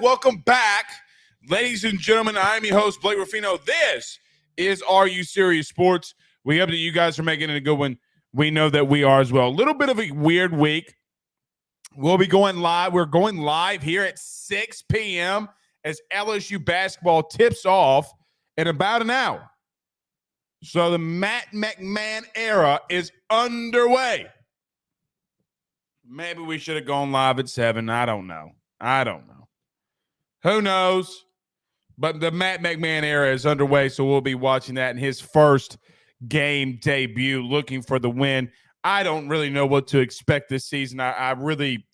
Welcome back. Ladies and gentlemen, I'm your host, Blake Ruffino. This is Are You Serious Sports. We hope that you guys are making it a good one. We know that we are as well. A little bit of a weird week. We'll be going live. We're going live here at 6 p.m. as LSU basketball tips off in about an hour. So the Matt McMahon era is underway. Maybe we should have gone live at 7. I don't know. Who knows? But the Matt McMahon era is underway, so we'll be watching that in his first game debut, looking for the win. I don't really know what to expect this season. I really,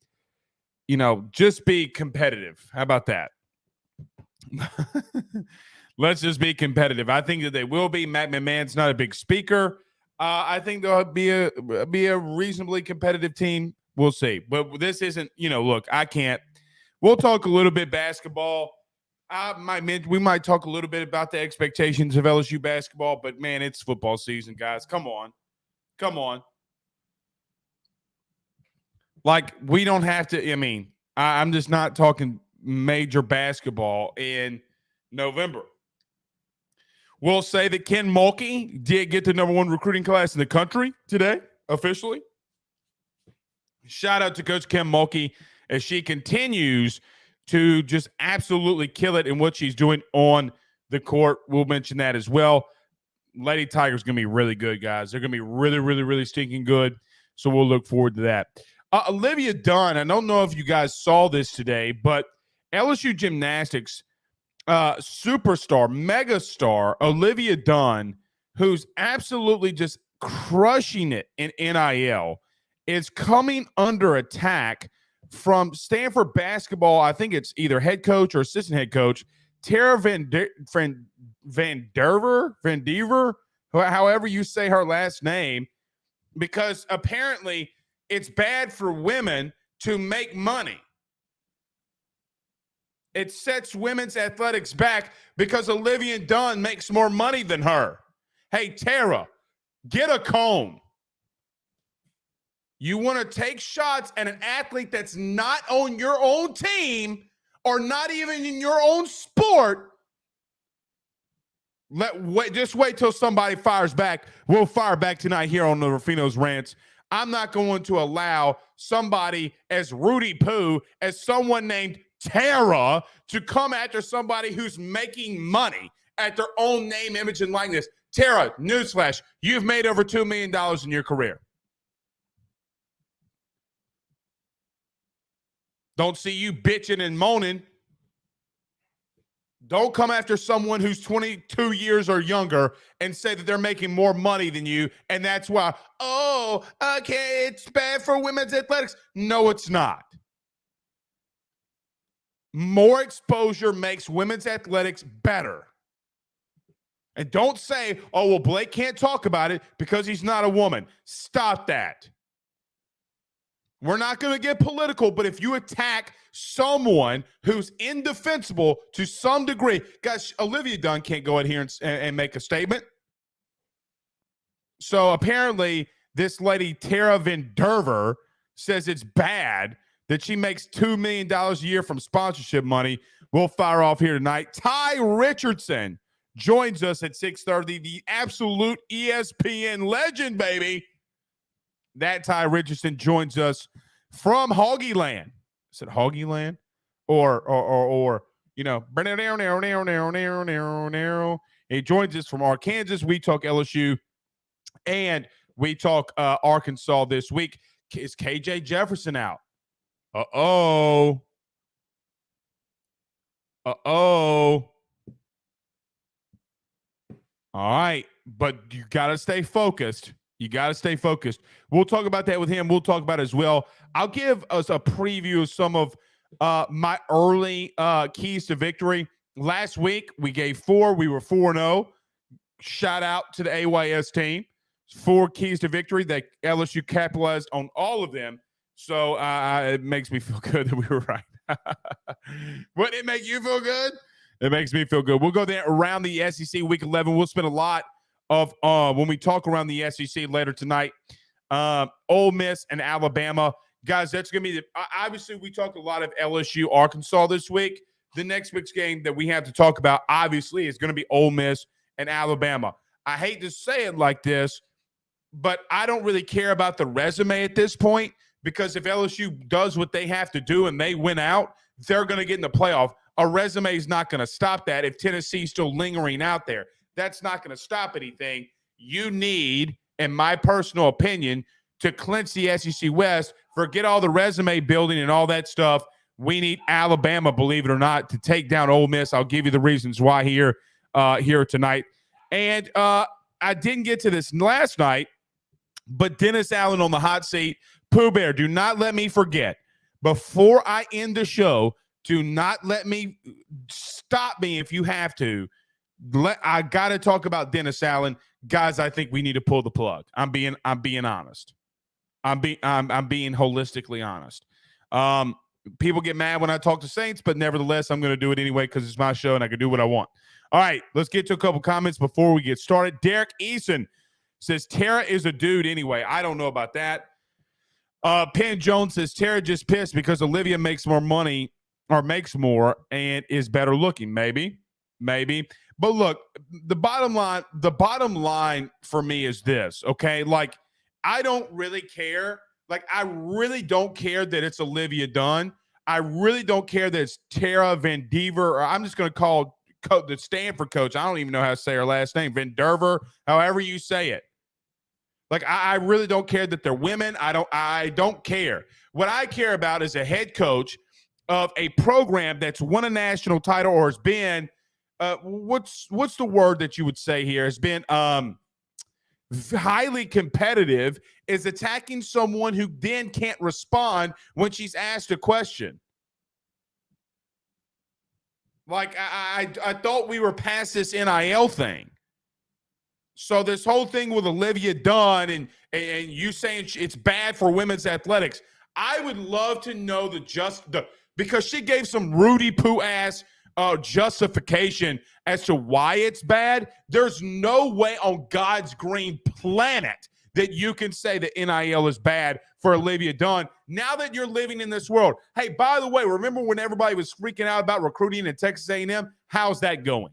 just be competitive. How about that? Let's just be competitive. I think that they will be. Matt McMahon's not a big speaker. I think they'll be a reasonably competitive team. We'll see. But this isn't, look, I can't. We'll talk a little bit basketball. We might talk a little bit about the expectations of LSU basketball, but, man, it's football season, guys. Come on. Like, we don't have to – I'm just not talking major basketball in November. We'll say that Ken Mulkey did get the #1 recruiting class in the country today, officially. Shout out to Coach Ken Mulkey as she continues to just absolutely kill it in what she's doing on the court. We'll mention that as well. Lady Tiger's going to be really good, guys. They're going to be really, really, really stinking good. So we'll look forward to that. Olivia Dunne, I don't know if you guys saw this today, but LSU gymnastics superstar, megastar Olivia Dunne, who's absolutely just crushing it in NIL, is coming under attack from Stanford basketball. I think it's either head coach or assistant head coach, Tara Van Dever, however you say her last name, because apparently it's bad for women to make money. It sets women's athletics back because Olivia Dunne makes more money than her. Hey, Tara, get a comb. You want to take shots at an athlete that's not on your own team or not even in your own sport. Just wait till somebody fires back. We'll fire back tonight here on the Ruffino's Rants. I'm not going to allow somebody as Rudy Poo, as someone named Tara, to come after somebody who's making money at their own name, image, and likeness. Tara, newsflash, you've made over $2 million in your career. Don't see you bitching and moaning. Don't come after someone who's 22 years or younger and say that they're making more money than you, and that's why, okay, it's bad for women's athletics. No, it's not. More exposure makes women's athletics better. And don't say, Blake can't talk about it because he's not a woman. Stop that. We're not going to get political, but if you attack someone who's indefensible to some degree, guys, Olivia Dunne can't go in here and make a statement. So apparently this lady, Tara Van Derver, says it's bad that she makes $2 million a year from sponsorship money. We'll fire off here tonight. Tye Richardson joins us at 6:30, the absolute ESPN legend, baby. That Tye Richardson joins us from Hoggy Land. Is it Hoggy Land? Or he joins us from Arkansas. We talk LSU and we talk Arkansas this week. Is KJ Jefferson out? Uh-oh. All right, but you got to stay focused. We'll talk about that with him. We'll talk about it as well. I'll give us a preview of some of my early keys to victory. Last week, we gave 4. We were 4-0. Shout out to the AYS team. 4 keys to victory that LSU capitalized on all of them. So it makes me feel good that we were right. Wouldn't it make you feel good? It makes me feel good. We'll go there around the SEC Week 11. We'll spend a lot of when we talk around the SEC later tonight. Ole Miss and Alabama. Guys, that's going to be obviously we talked a lot of LSU, Arkansas this week, the next big game that we have to talk about, obviously, is going to be Ole Miss and Alabama. I hate to say it like this, but I don't really care about the resume at this point, because if LSU does what they have to do and they win out, they're going to get in the playoff. A resume is not going to stop that. If Tennessee's still lingering out there, that's not going to stop anything. You need, in my personal opinion, to clinch the SEC West. Forget all the resume building and all that stuff. We need Alabama, believe it or not, to take down Ole Miss. I'll give you the reasons why here tonight. And I didn't get to this last night, but Dennis Allen on the hot seat. Pooh Bear, do not let me forget. Before I end the show, do not let me stop me if you have to. I got to talk about Dennis Allen. Guys, I think we need to pull the plug. I'm being honest. I'm being holistically honest. People get mad when I talk to Saints, but nevertheless, I'm going to do it anyway because it's my show and I can do what I want. All right, let's get to a couple comments before we get started. Derek Eason says, Tara is a dude anyway. I don't know about that. Penn Jones says, Tara just pissed because Olivia makes more money or makes more and is better looking. Maybe. But look, the bottom line for me is this, okay? Like, I don't really care. Like, I really don't care that it's Olivia Dunne. I really don't care that it's Tara Van Dever, or I'm just going to call the Stanford coach. I don't even know how to say her last name. Van Derver, however you say it. Like, I really don't care that they're women. I don't care. What I care about is a head coach of a program that's won a national title or has been what's the word that you would say here? Has been highly competitive, is attacking someone who then can't respond when she's asked a question. Like, I thought we were past this NIL thing. So this whole thing with Olivia Dunne and you saying it's bad for women's athletics, I would love to know because she gave some Rudy Poo ass justification as to why it's bad. There's no way on God's green planet that you can say that NIL is bad for Olivia Dunne now that you're living in this world. Hey, by the way, remember when everybody was freaking out about recruiting at Texas A&M? How's that going?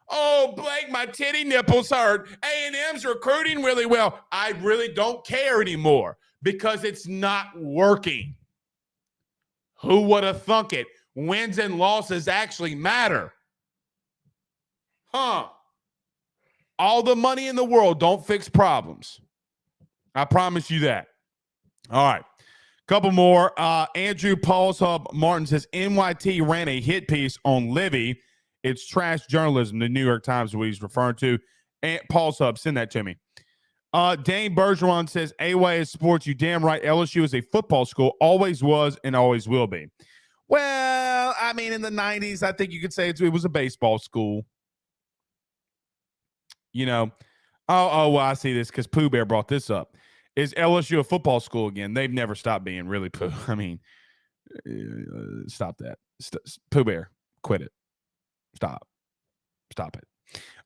Oh, Blake, my titty nipples hurt. A&M's recruiting really well. I really don't care anymore because it's not working. Who would have thunk it? Wins and losses actually matter. Huh. All the money in the world don't fix problems. I promise you that. All right. Couple more. Andrew Paul's Hub Martin says, NYT ran a hit piece on Livy. It's trash journalism, the New York Times, what he's referring to. And Paul's Hub, send that to me. Dane Bergeron says, AY is sports. You damn right. LSU is a football school. Always was and always will be. Well, I mean, in the 90s, I think you could say it was a baseball school. You know, well, I see this because Pooh Bear brought this up. Is LSU a football school again? They've never stopped being, really, Pooh. I mean, stop that. Pooh Bear, quit it. Stop it.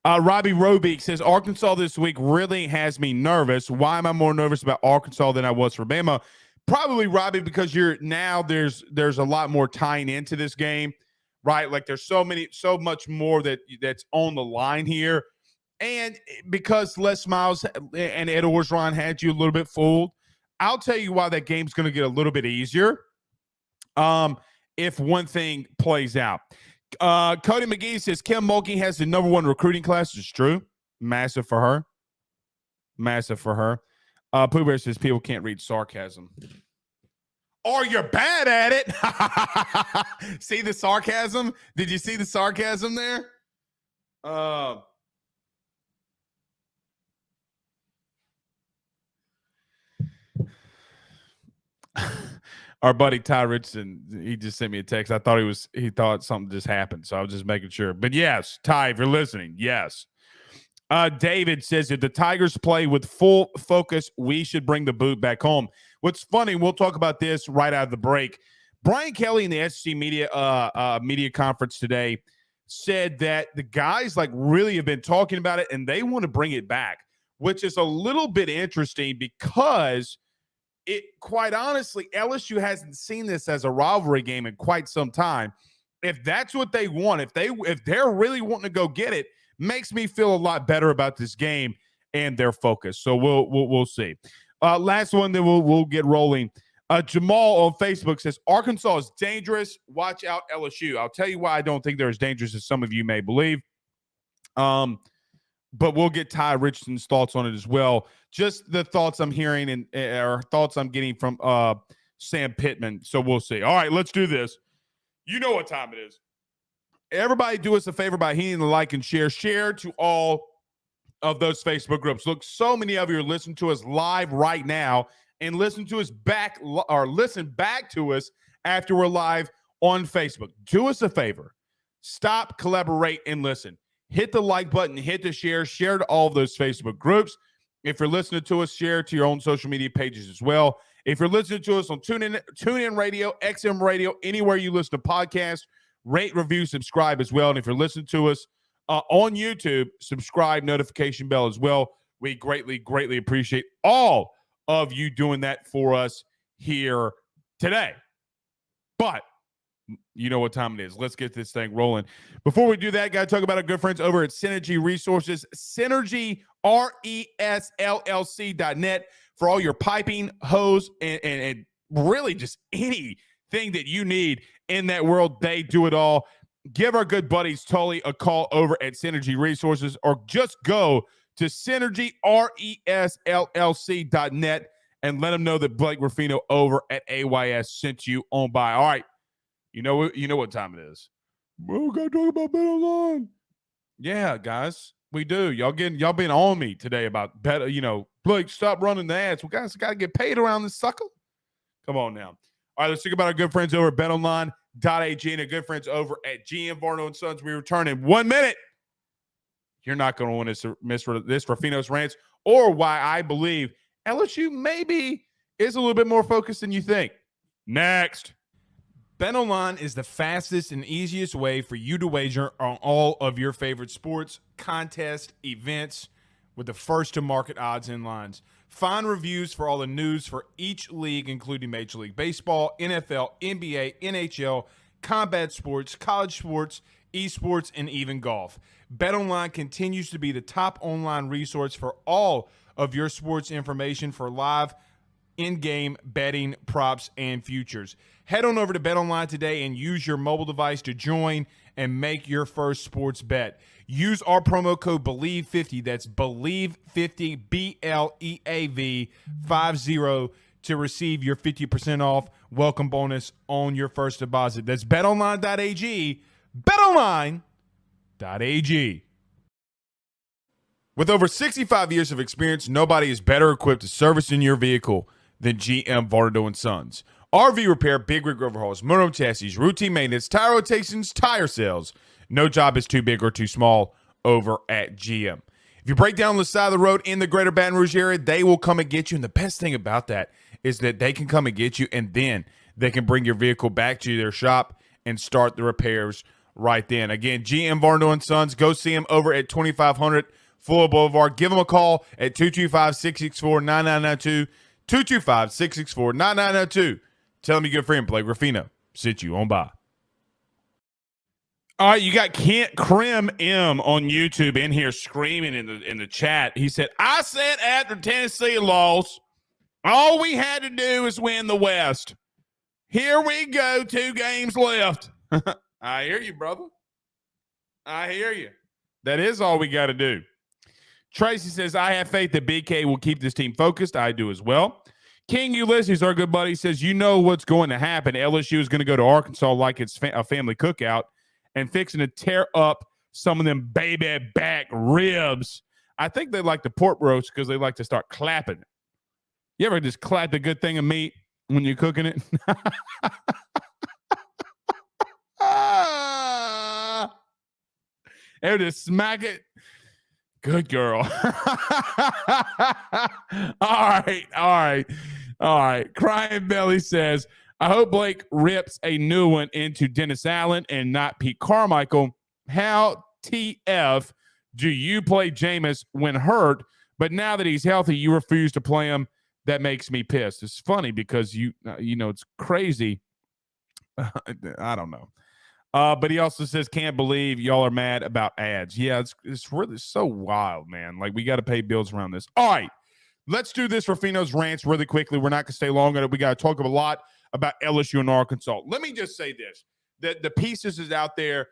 Robbie Robeek says, Arkansas this week really has me nervous. Why am I more nervous about Arkansas than I was for Bama? Probably, Robbie, because there's a lot more tying into this game, right? Like, there's so much more that's on the line here. And because Les Miles and Ed Orgeron had you a little bit fooled, I'll tell you why that game's going to get a little bit easier if one thing plays out. Cody McGee says, Kim Mulkey has the number one recruiting class. It's true. Massive for her. Pooh Bear says, people can't read sarcasm. Or you're bad at it. See the sarcasm? Did you see the sarcasm there? Our buddy Tye Richardson, he just sent me a text. I thought he thought something just happened, so I was just making sure. But yes, Ty, if you're listening, yes. David says, if the Tigers play with full focus, we should bring the boot back home. What's funny, we'll talk about this right out of the break. Brian Kelly in the SEC media conference today said that the guys really have been talking about it and they want to bring it back, which is a little bit interesting because quite honestly, LSU hasn't seen this as a rivalry game in quite some time. if that's what they want, if they're really wanting to go get it, makes me feel a lot better about this game and their focus. So we'll see. Last one, then we'll get rolling. Jamal on Facebook says Arkansas is dangerous. Watch out, LSU. I'll tell you why I don't think they're as dangerous as some of you may believe. But we'll get Tye Richardson's thoughts on it as well. Just the thoughts I'm hearing and or thoughts I'm getting from Sam Pittman. So we'll see. All right, let's do this. You know what time it is. Everybody do us a favor by hitting the like and share. Share to all of those Facebook groups. Look, so many of you are listening to us live right now and listen to us back or listen back to us after we're live on Facebook. Do us a favor. Stop, collaborate, and listen. Hit the like button, hit the share to all of those Facebook groups. If you're listening to us, share to your own social media pages as well. If you're listening to us on TuneIn Radio, XM Radio, anywhere you listen to podcasts, rate, review, subscribe as well. And if you're listening to us on YouTube, subscribe, notification bell as well. We greatly, greatly appreciate all of you doing that for us here today. But you know what time it is. Let's get this thing rolling. Before we do that, got to talk about our good friends over at Synergy Resources, Synergy, RESLLC.net for all your piping, hose, and really just anything that you need in that world. They do it all. Give our good buddies Tully a call over at Synergy Resources or just go to Synergy, RESLLC.net and let them know that Blake Ruffino over at AYS sent you on by. All right. You know what time it is. We gotta talk about Bet Online. Yeah, guys, we do. Y'all been on me today about bet. Blake, stop running the ads. We guys gotta get paid around this sucker. Come on now. All right, let's talk about our good friends over at BetOnline.ag and our good friends over at GM Varno and Sons. We return in 1 minute. You're not going to want to miss this Ruffino's Rants or why I believe LSU maybe is a little bit more focused than you think. Next. BetOnline is the fastest and easiest way for you to wager on all of your favorite sports, contests, events with the first-to-market odds and lines. Find reviews for all the news for each league, including Major League Baseball, NFL, NBA, NHL, combat sports, college sports, esports, and even golf. BetOnline continues to be the top online resource for all of your sports information for live in-game betting, props, and futures. Head on over to BetOnline today and use your mobile device to join and make your first sports bet. Use our promo code BELIEVE50, that's BELIEVE50, BLEAV 50, to receive your 50% off welcome bonus on your first deposit. That's betonline.ag, betonline.ag. With over 65 years of experience, nobody is better equipped to service in your vehicle than GM Varno and Sons. RV repair, big rig overhauls, motorhome chassis, routine maintenance, tire rotations, tire sales. No job is too big or too small over at GM. If you break down the side of the road in the greater Baton Rouge area, they will come and get you. And the best thing about that is that they can come and get you, and then they can bring your vehicle back to their shop and start the repairs right then. Again, GM Varno and Sons. Go see them over at 2500 Fuller Boulevard. Give them a call at 225-664-9992. 225-664-9992. Tell them your good friend Blake Ruffino sent you on by. All right, you got Kent Krim M on YouTube in here screaming in the chat. He said, I said after Tennessee lost, all we had to do is win the West. Here we go, 2 games left. I hear you, brother. I hear you. That is all we got to do. Tracy says, I have faith that BK will keep this team focused. I do as well. King Ulysses, our good buddy, says, you know what's going to happen. LSU is going to go to Arkansas like it's a family cookout and fixing to tear up some of them baby back ribs. I think they like the pork roast because they like to start clapping. You ever just clap a good thing of meat when you're cooking it? Ever just smack it? Good girl. All right. Crying Belly says, I hope Blake rips a new one into Dennis Allen and not Pete Carmichael. How TF do you play Jameis when hurt, but now that he's healthy, you refuse to play him? That makes me pissed. It's funny because you know, it's crazy. I don't know. But he also says, can't believe y'all are mad about ads. Yeah, it's really so wild, man. Like, we got to pay bills around this. All right, let's do this Rufino's Rants really quickly. We're not going to stay long on it. We got to talk a lot about LSU and Arkansas. Let me just say this. The pieces is out there.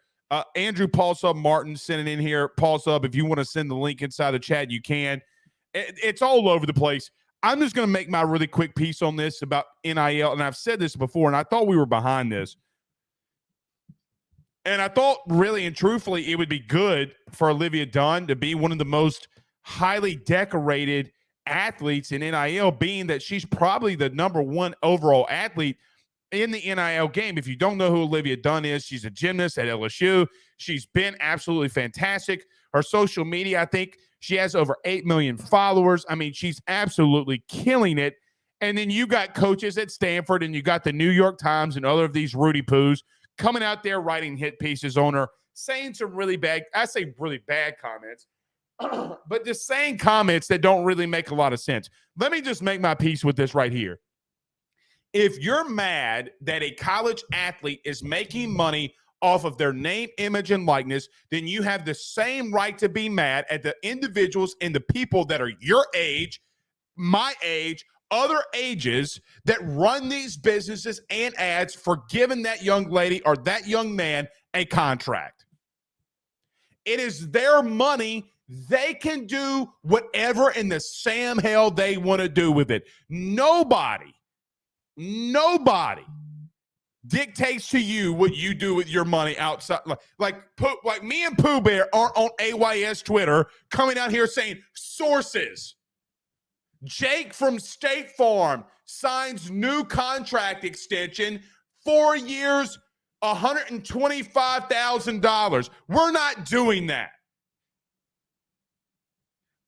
Andrew Paul Sub Martin sending in here. Paul Sub, if you want to send the link inside the chat, you can. It's all over the place. I'm just going to make my really quick piece on this about NIL, and I've said this before, and I thought we were behind this. And I thought really and truthfully it would be good for Olivia Dunne to be one of the most highly decorated athletes in NIL, being that she's probably the number one overall athlete in the NIL game. If you don't know who Olivia Dunne is, she's a gymnast at LSU. She's been absolutely fantastic. Her social media, I think she has over 8 million followers. I mean, she's absolutely killing it. And then you got coaches at Stanford, and you got the New York Times and other of these Rudy Poos coming out there writing hit pieces on her, saying some really bad comments, but just saying comments that don't really make a lot of sense. Let me just make my piece with this right here. If you're mad that a college athlete is making money off of their name, image, and likeness, then you have the same right to be mad at the individuals and the people that are your age, my age, other ages that run these businesses and ads for giving that young lady or that young man a contract. It is their money. They can do whatever in the Sam hell they want to do with it. Nobody dictates to you what you do with your money outside. Like me and Pooh Bear aren't on AYS Twitter coming out here saying sources. Jake from State Farm signs new contract extension, 4 years, $125,000. We're not doing that.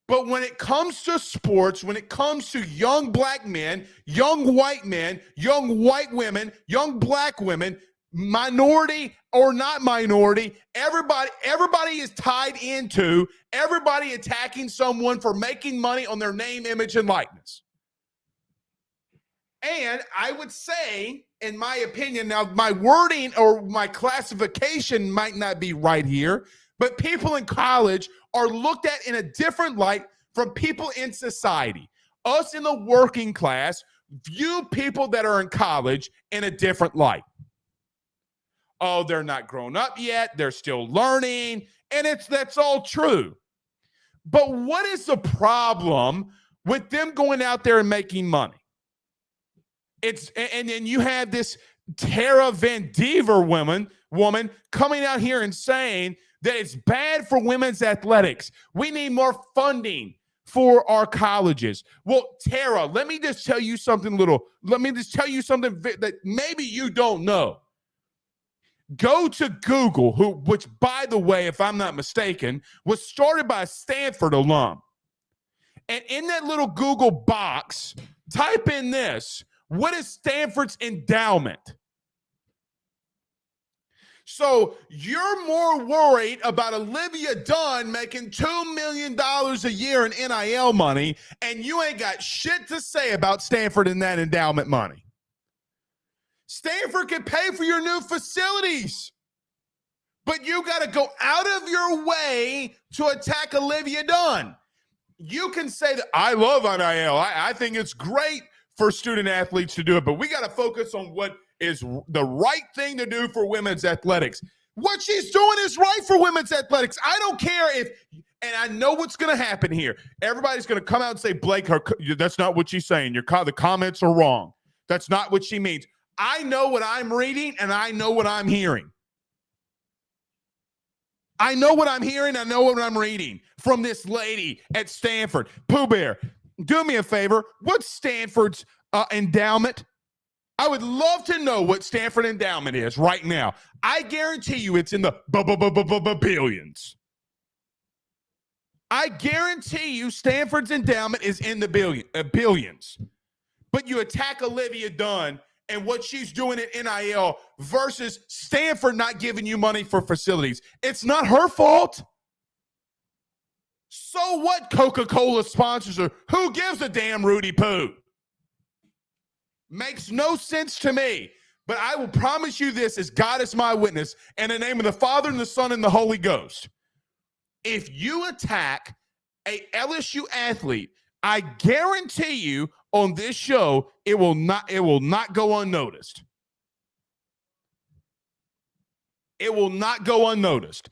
But when it comes to sports, when it comes to young black men, young white women, young black women, minority or not minority, everybody is tied into everybody attacking someone for making money on their name, image, and likeness. And I would say, in my opinion, now my wording or my classification might not be right here, but people in college are looked at in a different light from people in society. Us in the working class view people that are in college in a different light. Oh, they're not grown up yet. They're still learning. And that's all true. But what is the problem with them going out there and making money? And then you have this Tara Van Dever woman coming out here and saying that it's bad for women's athletics. We need more funding for our colleges. Well, Tara, let me just tell you something that maybe you don't know. Go to Google, which, by the way, if I'm not mistaken, was started by a Stanford alum. And in that little Google box, type in this. What is Stanford's endowment? So you're more worried about Olivia Dunne making $2 million a year in NIL money, and you ain't got shit to say about Stanford and that endowment money. Stanford can pay for your new facilities, but you got to go out of your way to attack Olivia Dunne. You can say that I love NIL. I think it's great for student athletes to do it, but we got to focus on what is the right thing to do for women's athletics. What she's doing is right for women's athletics. I don't care if, and I know what's going to happen here. Everybody's going to come out and say, Blake, that's not what she's saying. The comments are wrong. That's not what she means. I know what I'm reading, and I know what I'm hearing. I know what I'm hearing. I know what I'm reading from this lady at Stanford. Pooh Bear, do me a favor. What's Stanford's endowment? I would love to know what Stanford endowment is right now. I guarantee you it's in the billions. I guarantee you Stanford's endowment is in the billions. But you attack Olivia Dunne and what she's doing at NIL versus Stanford not giving you money for facilities. It's not her fault. So what, Coca-Cola sponsors her? Who gives a damn Rudy Poo? Makes no sense to me. But I will promise you this, as God is my witness, in the name of the Father and the Son and the Holy Ghost. If you attack a LSU athlete, I guarantee you on this show, it will not go unnoticed. It will not go unnoticed.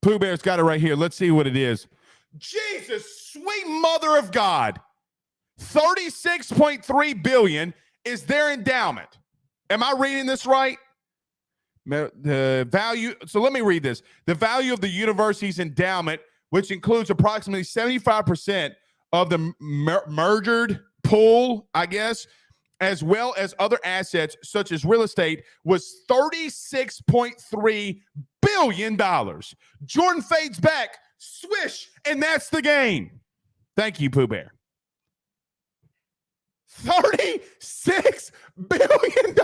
Pooh Bear's got it right here. Let's see what it is. Jesus, sweet mother of God. $36.3 billion is their endowment. Am I reading this right? The value, so let me read this. The value of the university's endowment, which includes approximately 75% of the merged pool, I guess, as well as other assets such as real estate, was $36.3 billion. Jordan fades back, swish, and that's the game. Thank you, Pooh Bear. $36 billion,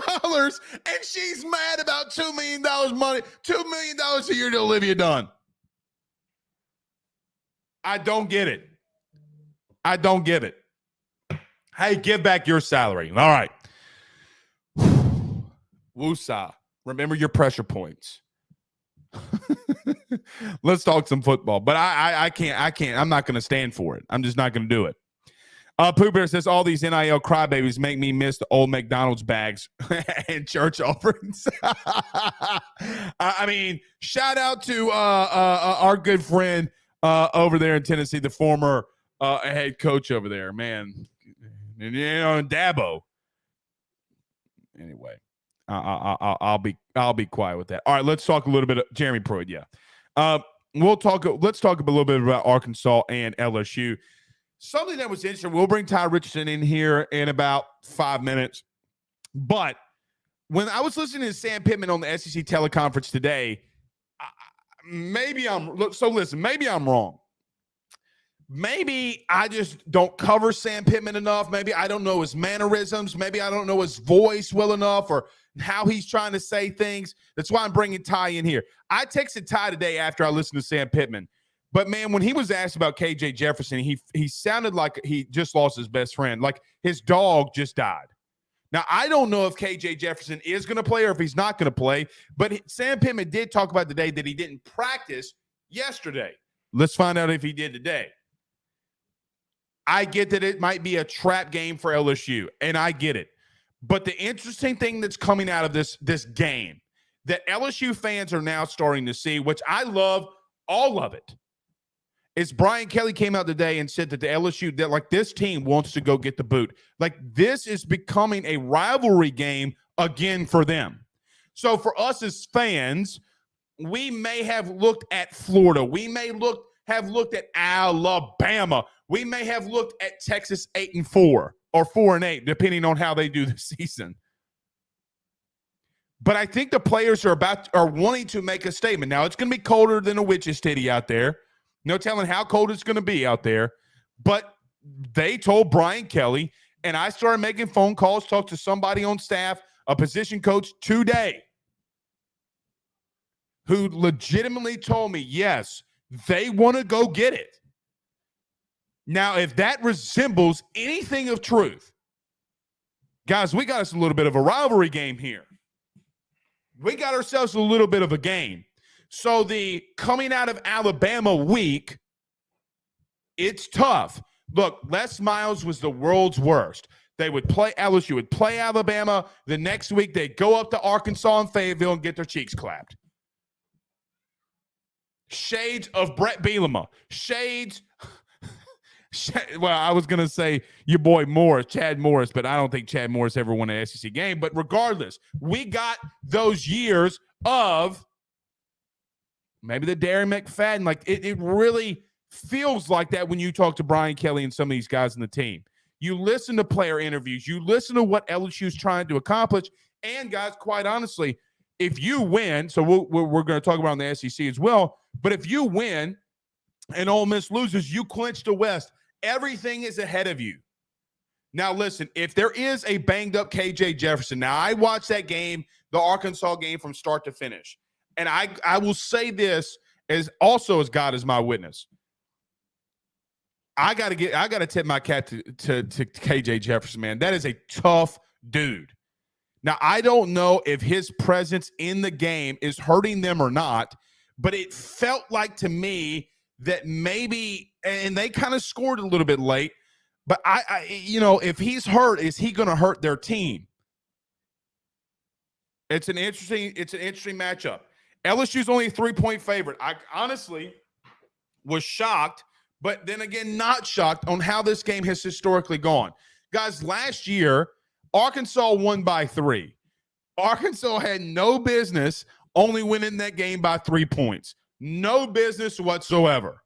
and she's mad about $2 million money, $2 million a year to Olivia Dunne. I don't get it. I don't get it. Hey, give back your salary. All right. Woosah. Remember your pressure points. Let's talk some football. But I can't. I'm not going to stand for it. I'm just not going to do it. Pooh Bear says, all these NIL crybabies make me miss the old McDonald's bags and church offerings. I mean, shout out to our good friend over there in Tennessee, the former head coach over there, man. And, Dabo. Anyway, I'll be quiet with that. All right, let's talk a little bit of Jeremy Pruitt. Yeah, let's talk a little bit about Arkansas and LSU. Something that was interesting. We'll bring Tye Richardson in here in about 5 minutes. But when I was listening to Sam Pittman on the SEC teleconference today, maybe I'm wrong. Maybe I just don't cover Sam Pittman enough. Maybe I don't know his mannerisms. Maybe I don't know his voice well enough or how he's trying to say things. That's why I'm bringing Tye in here. I texted Tye today after I listened to Sam Pittman. But, man, when he was asked about KJ Jefferson, he sounded like he just lost his best friend, like his dog just died. Now, I don't know if KJ Jefferson is going to play or if he's not going to play, but Sam Pittman did talk about today that he didn't practice yesterday. Let's find out if he did today. I get that it might be a trap game for LSU, and I get it. But the interesting thing that's coming out of this game that LSU fans are now starting to see, which I love all of it, is Brian Kelly came out today and said that the LSU, that like this team wants to go get the boot. Like this is becoming a rivalry game again for them. So for us as fans, we may have looked at Florida. We may have looked at Alabama. We may have looked at Texas 8-4 or 4-8, depending on how they do the season. But I think the players are wanting to make a statement. Now it's going to be colder than a witch's titty out there. No telling how cold it's going to be out there. But they told Brian Kelly, and I started making phone calls, talked to somebody on staff, a position coach today, who legitimately told me, yes, they want to go get it. Now, if that resembles anything of truth, guys, we got us a little bit of a rivalry game here. We got ourselves a little bit of a game. So the coming out of Alabama week, it's tough. Look, Les Miles was the world's worst. They would play LSU, would play Alabama. The next week, they'd go up to Arkansas and Fayetteville and get their cheeks clapped. Shades of Brett Bielema. Well, I was going to say your boy Morris, Chad Morris, but I don't think Chad Morris ever won an SEC game. But regardless, we got those years of maybe the Darren McFadden. Like it really feels like that when you talk to Brian Kelly and some of these guys in the team. You listen to player interviews. You listen to what LSU is trying to accomplish. And, guys, quite honestly, if you win, so we're going to talk about the SEC as well, but if you win and Ole Miss loses, you clinch the West. Everything is ahead of you. Now, listen, if there is a banged-up KJ Jefferson, now I watched that game, the Arkansas game, from start to finish. And I will say this as God is my witness. I gotta tip my cap to KJ Jefferson, man. That is a tough dude. Now, I don't know if his presence in the game is hurting them or not, but it felt like to me that maybe, and they kind of scored a little bit late, but if he's hurt, is he going to hurt their team? It's an interesting matchup. LSU's only a 3-point favorite. I honestly was shocked, but then again, not shocked on how this game has historically gone. Guys, last year, Arkansas won by 3. Arkansas had no business only winning that game by 3 points. No business whatsoever.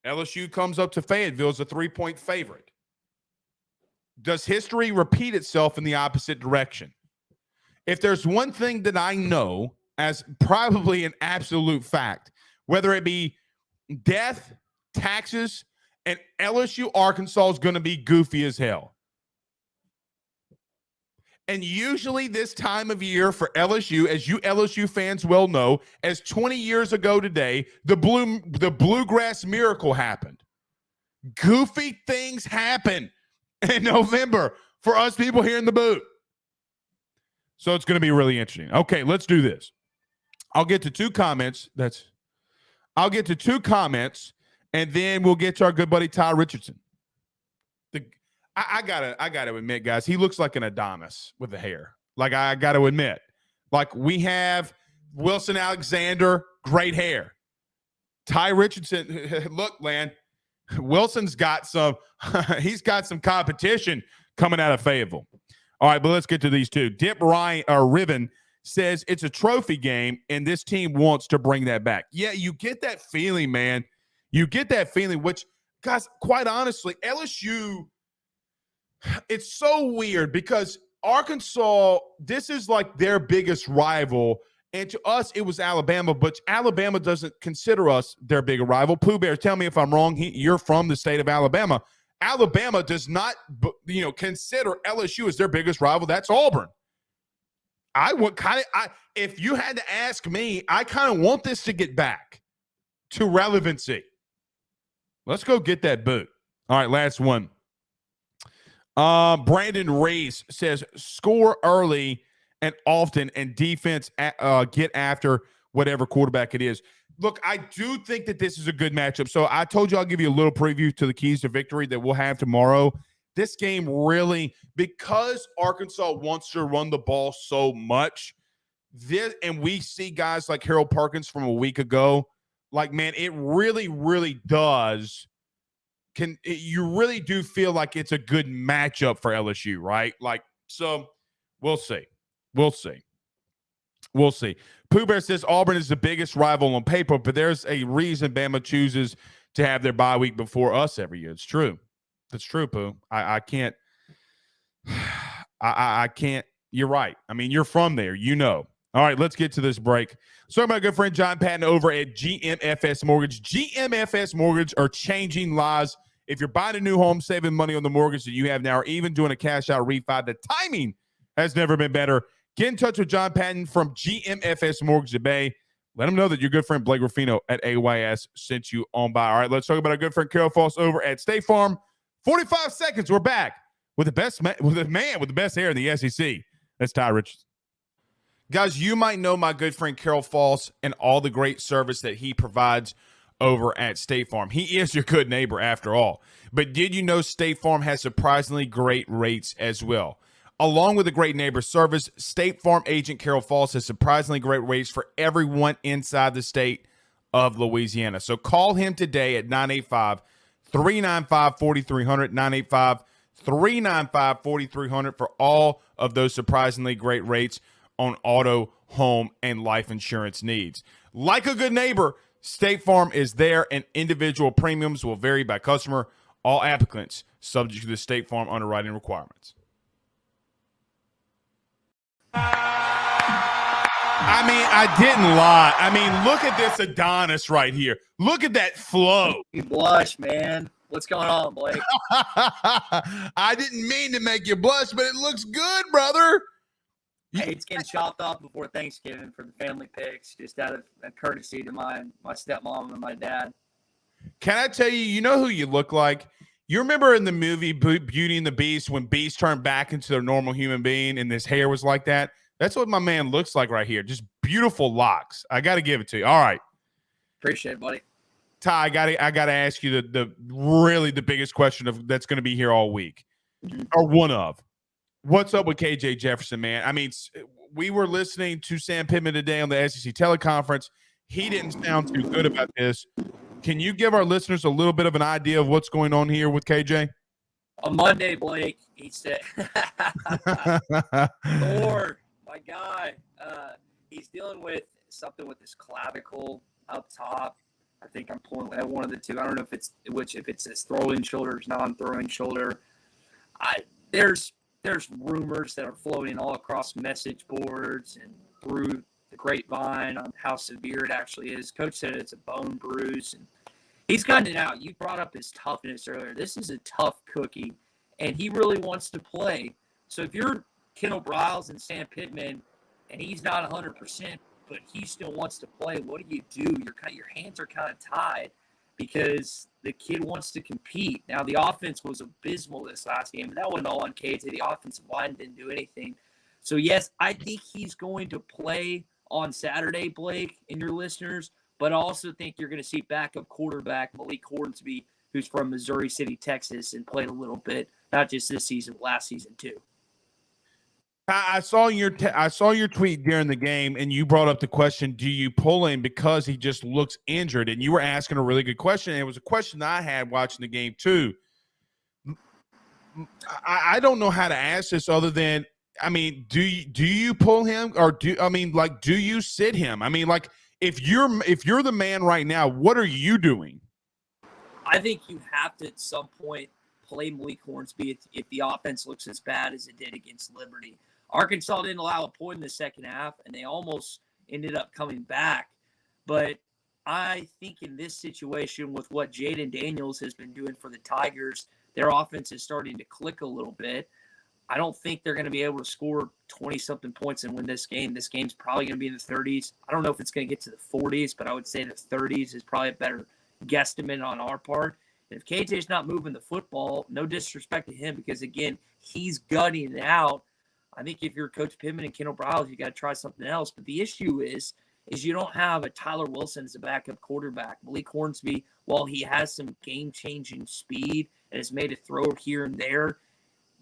LSU comes up to Fayetteville as a 3-point favorite. Does history repeat itself in the opposite direction? If there's one thing that I know as probably an absolute fact, whether it be death, taxes, and LSU-Arkansas is going to be goofy as hell. And usually this time of year for LSU, as you LSU fans well know, as 20 years ago today, the Bluegrass Miracle happened. Goofy things happen in November for us people here in the booth. So it's going to be really interesting. Okay, let's do this. I'll get to two comments, and then we'll get to our good buddy Tye Richardson. I gotta admit, guys, he looks like an Adonis with the hair. Like, I gotta admit. Like, we have Wilson Alexander, great hair. Tye Richardson, look, man, Wilson's got he's got some competition coming out of Fayetteville. All right, but let's get to these two. Riven says it's a trophy game, and this team wants to bring that back. Yeah, you get that feeling, man. You get that feeling, which, guys, quite honestly, LSU, it's so weird because Arkansas, this is like their biggest rival. And to us, it was Alabama, but Alabama doesn't consider us their bigger rival. Pooh Bear, tell me if I'm wrong. You're from the state of Alabama. Alabama does not, consider LSU as their biggest rival. That's Auburn. If you had to ask me, I kind of want this to get back to relevancy. Let's go get that boot. All right, last one. Brandon Reese says, score early and often, and defense get after whatever quarterback it is. Look, I do think that this is a good matchup. So I told you I'll give you a little preview to the keys to victory that we'll have tomorrow. This game really, because Arkansas wants to run the ball so much, and we see guys like Harold Perkins from a week ago, like, man, it really, really does. You really do feel like it's a good matchup for LSU, right? Like, so we'll see. Pooh Bear says Auburn is the biggest rival on paper, but there's a reason Bama chooses to have their bye week before us every year. It's true. That's true, Pooh. I can't. I can't. You're right. I mean, you're from there. You know. All right, let's get to this break. So my good friend John Patton over at GMFS Mortgage. GMFS Mortgage are changing lives. If you're buying a new home, saving money on the mortgage that you have now, or even doing a cash-out refi, the timing has never been better. Get in touch with John Patton from GMFS Mortgage at Bay. Let him know that your good friend Blake Ruffino at AYS sent you on by. All right, let's talk about our good friend Carol Foss over at State Farm. 45 seconds, we're back with the man with the best hair in the SEC. That's Tye Richardson. Guys, you might know my good friend Carol Foss and all the great service that he provides over at State Farm. He is your good neighbor after all. But did you know State Farm has surprisingly great rates as well? Along with the great neighbor service, State Farm agent Carol Foss has surprisingly great rates for everyone inside the state of Louisiana. So call him today at 985-395-4300, 985-395-4300 for all of those surprisingly great rates on auto, home, and life insurance needs. Like a good neighbor, State Farm is there, and individual premiums will vary by customer. All applicants subject to the State Farm underwriting requirements. I mean, I didn't lie. I mean, look at this Adonis right here. Look at that flow. You blush, man. What's going on, Blake? I didn't mean to make you blush, but it looks good, brother. Hey, it's getting chopped off before Thanksgiving for the family picks, just out of courtesy to my stepmom and my dad. Can I tell you, you know who you look like? You remember in the movie Beauty and the Beast when Beast turned back into their normal human being and his hair was like that? That's what my man looks like right here. Just beautiful locks. I got to give it to you. All right. Appreciate it, buddy. Ty, I gotta ask you the really the biggest question that's going to be here all week, or one of. What's up with KJ Jefferson, man? I mean, we were listening to Sam Pittman today on the SEC teleconference. He didn't sound too good about this. Can you give our listeners a little bit of an idea of what's going on here with KJ? On Monday, Blake, he said, Lord, my guy, he's dealing with something with his clavicle up top. I think I'm pulling at one of the two. I don't know if it's his throwing shoulder or non-throwing shoulder. There's rumors that are floating all across message boards and through the grapevine on how severe it actually is. Coach said it's a bone bruise, and he's gotten it out. You brought up his toughness earlier. This is a tough cookie, and he really wants to play. So if you're Kendall Briles and Sam Pittman, and he's not 100%, but he still wants to play, what do? Your hands are kind of tied because the kid wants to compete. Now, the offense was abysmal this last game, but that wasn't all on KJ. The offensive line didn't do anything. So, yes, I think he's going to play on Saturday, Blake, and your listeners, but I also think you're going to see backup quarterback Malik Hornsby, who's from Missouri City, Texas, and played a little bit, not just this season, but last season too. I saw your tweet during the game, and you brought up the question, do you pull him because he just looks injured? And you were asking a really good question, and it was a question that I had watching the game too. I don't know how to ask this other than, I mean, do you pull him, or do you sit him? I mean, like, if you're the man right now, what are you doing? I think you have to at some point play Malik Hornsby if the offense looks as bad as it did against Liberty. Arkansas didn't allow a point in the second half, and they almost ended up coming back. But I think in this situation with what Jaden Daniels has been doing for the Tigers, their offense is starting to click a little bit. I don't think they're going to be able to score 20-something points and win this game. This game's probably going to be in the 30s. I don't know if it's going to get to the 40s, but I would say the 30s is probably a better guesstimate on our part. And if KJ's not moving the football, no disrespect to him because, again, he's gutting it out. I think if you're Coach Pittman and Kendall Briles, you got to try something else. But the issue is you don't have a Tyler Wilson as a backup quarterback. Malik Hornsby, while he has some game-changing speed and has made a throw here and there,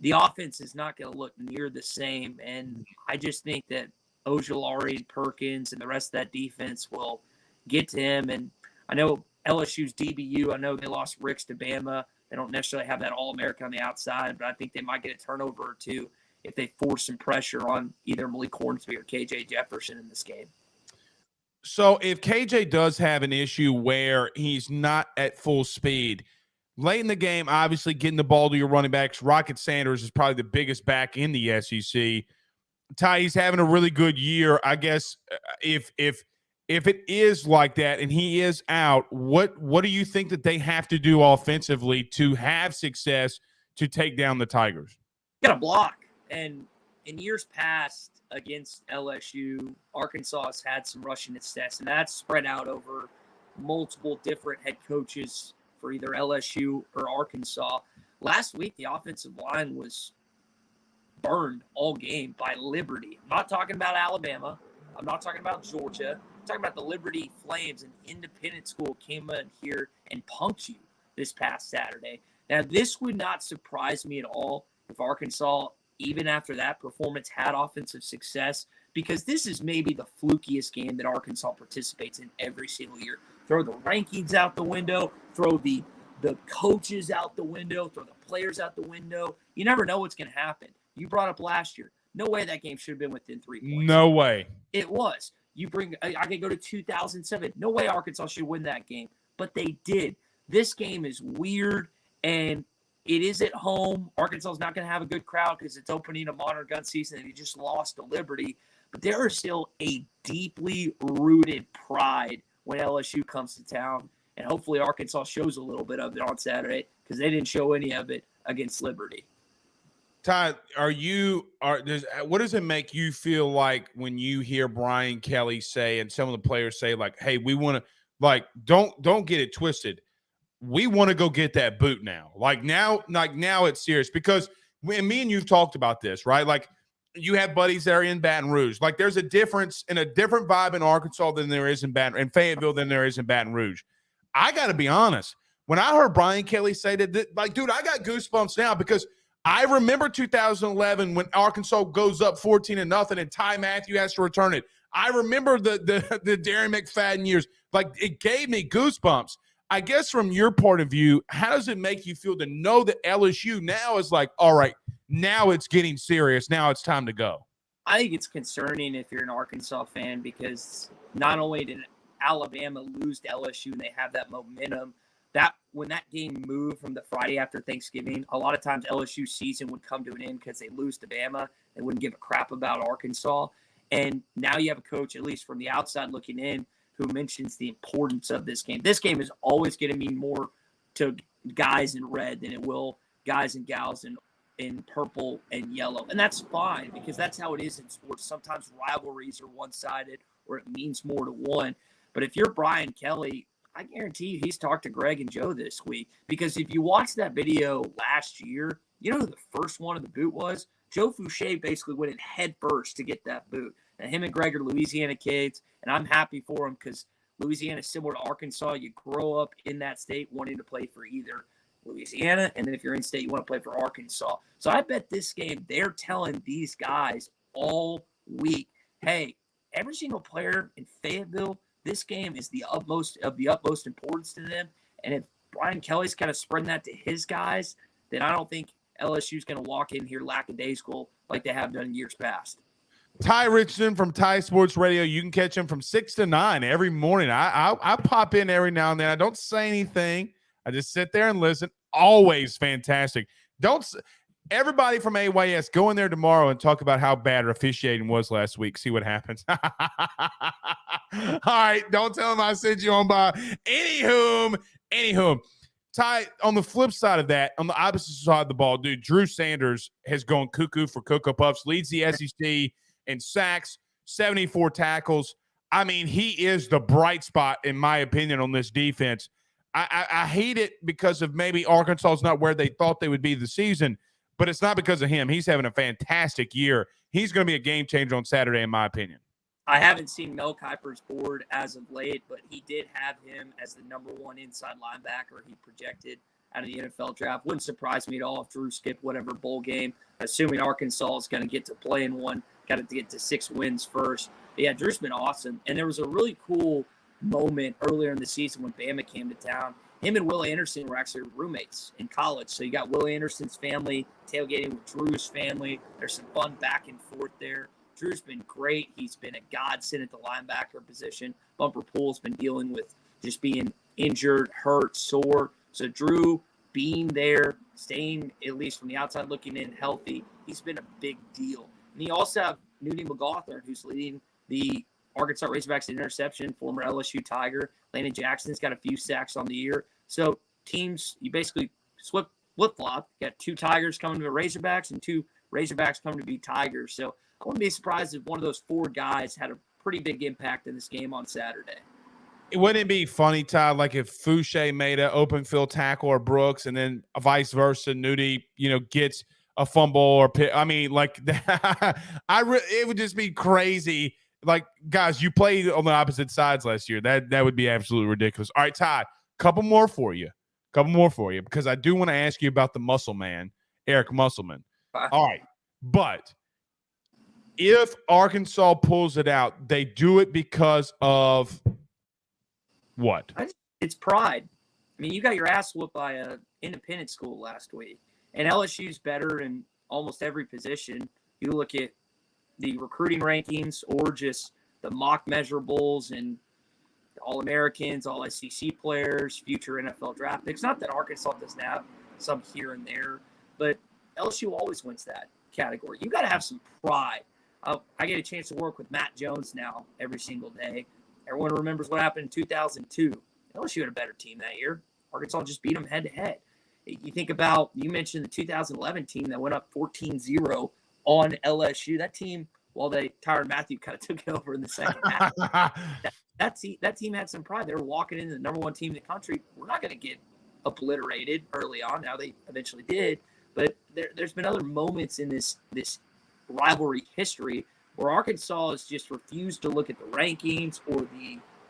the offense is not going to look near the same. And I just think that Ojulari, Perkins, and the rest of that defense will get to him. And I know LSU's DBU, I know they lost Ricks to Bama. They don't necessarily have that All-American on the outside, but I think they might get a turnover or two if they force some pressure on either Malik Hornsby or KJ Jefferson in this game. So if KJ does have an issue where he's not at full speed, late in the game, obviously getting the ball to your running backs, Rocket Sanders is probably the biggest back in the SEC. Ty, he's having a really good year. I guess if it is like that and he is out, what do you think that they have to do offensively to have success to take down the Tigers? Got to block. And in years past against LSU, Arkansas has had some rushing success, and that's spread out over multiple different head coaches for either LSU or Arkansas. Last week, the offensive line was burned all game by Liberty. I'm not talking about Alabama. I'm not talking about Georgia. I'm talking about the Liberty Flames, an independent school, came in here and punked you this past Saturday. Now, this would not surprise me at all if Arkansas, even after that performance, had offensive success, because this is maybe the flukiest game that Arkansas participates in every single year. Throw the rankings out the window, throw the coaches out the window, throw the players out the window. You never know what's going to happen. You brought up last year. No way that game should have been within 3 points. No way. It was. I can go to 2007. No way Arkansas should win that game, but they did. This game is weird, and it is at home. Arkansas is not going to have a good crowd because it's opening a modern gun season and he just lost to Liberty. But there is still a deeply rooted pride when LSU comes to town. And hopefully Arkansas shows a little bit of it on Saturday because they didn't show any of it against Liberty. Ty, what does it make you feel like when you hear Brian Kelly say and some of the players say, like, hey, we want to, like, don't get it twisted. we want to go get that boot now. Like now it's serious because me and you've talked about this, right? Like you have buddies that are in Baton Rouge. Like there's a difference in a different vibe in Arkansas than there is in Fayetteville than there is in Baton Rouge. I got to be honest. When I heard Brian Kelly say that, like, dude, I got goosebumps now because I remember 2011 when Arkansas goes up 14-0 and Ty Matthew has to return it. I remember the Darren McFadden years. Like, it gave me goosebumps. I guess from your point of view, how does it make you feel to know that LSU now is like, all right, now it's getting serious. Now it's time to go? I think it's concerning if you're an Arkansas fan because not only did Alabama lose to LSU and they have that momentum, that when that game moved from the Friday after Thanksgiving, a lot of times LSU season would come to an end because they lose to Bama. They wouldn't give a crap about Arkansas. And now you have a coach, at least from the outside looking in, who mentions the importance of this game. This game is always going to mean more to guys in red than it will guys and gals in purple and yellow. And that's fine because that's how it is in sports. Sometimes rivalries are one-sided or it means more to one. But if you're Brian Kelly, I guarantee you he's talked to Greg and Joe this week because if you watch that video last year, you know who the first one of the boot was? Joe Fouché basically went in head first to get that boot. And him and Greg are Louisiana kids, and I'm happy for them because Louisiana is similar to Arkansas. You grow up in that state wanting to play for either Louisiana, and then if you're in state, you want to play for Arkansas. So I bet this game, they're telling these guys all week, hey, every single player in Fayetteville, this game is the utmost importance to them. And if Brian Kelly's kind of spreading that to his guys, then I don't think LSU's going to walk in here lackadaisical like they have done in years past. Tye Richardson from Tye Sports Radio. You can catch him from 6 to 9 every morning. I pop in every now and then. I don't say anything. I just sit there and listen. Always fantastic. Everybody from AYS, go in there tomorrow and talk about how bad officiating was last week. See what happens. All right. Don't tell him I sent you on by. Anywho, Ty, on the flip side of that, on the opposite side of the ball, dude, Drew Sanders has gone cuckoo for Cocoa Puffs, leads the SEC in sacks, 74 tackles. I mean, he is the bright spot, in my opinion, on this defense. I hate it because of maybe Arkansas's not where they thought they would be this season, but it's not because of him. He's having a fantastic year. He's going to be a game changer on Saturday, in my opinion. I haven't seen Mel Kiper's board as of late, but he did have him as the number one inside linebacker he projected out of the NFL draft. Wouldn't surprise me at all if Drew skipped whatever bowl game, assuming Arkansas is going to get to play in one, got to get to 6 wins first. But yeah, Drew's been awesome. And there was a really cool moment earlier in the season when Bama came to town. Him and Will Anderson were actually roommates in college. So you got Will Anderson's family tailgating with Drew's family. There's some fun back and forth there. Drew's been great. He's been a godsend at the linebacker position. Bumper Pool's been dealing with just being injured, hurt, sore. So Drew being there, staying, at least from the outside looking in, healthy, he's been a big deal. And you also have Nudie McGaugher, who's leading the Arkansas Razorbacks in interception, former LSU Tiger. Landon Jackson's got a few sacks on the year. So teams, you basically flip-flop. You got 2 Tigers coming to the Razorbacks and 2 Razorbacks coming to be Tigers. So I wouldn't be surprised if one of those 4 guys had a pretty big impact in this game on Saturday. Wouldn't it be funny, Todd, like if Fouché made an open field tackle or Brooks and then vice versa, Nudie, gets a fumble or pick? I mean, like that, it would just be crazy. Like, guys, you played on the opposite sides last year. That would be absolutely ridiculous. All right, Todd, couple more for you, because I do want to ask you about the muscle man, Eric Musselman. All right, but if Arkansas pulls it out, they do it because of what? It's pride. I mean, you got your ass whooped by an independent school last week, and LSU's better in almost every position. You look at the recruiting rankings or just the mock measurables and All-Americans, All-SEC players, future NFL draft picks. Not that Arkansas doesn't have some here and there, but LSU always wins that category. You got to have some pride. I get a chance to work with Matt Jones now every single day. Everyone remembers what happened in 2002. LSU had a better team that year. Arkansas just beat them head-to-head. You think about, you mentioned the 2011 team that went up 14-0 on LSU. That team, while Tyrann Mathieu kind of took it over in the second half, that team had some pride. They were walking into the number 1 team in the country. We're not going to get obliterated early on. Now they eventually did, but there's been other moments in this rivalry history where Arkansas has just refused to look at the rankings or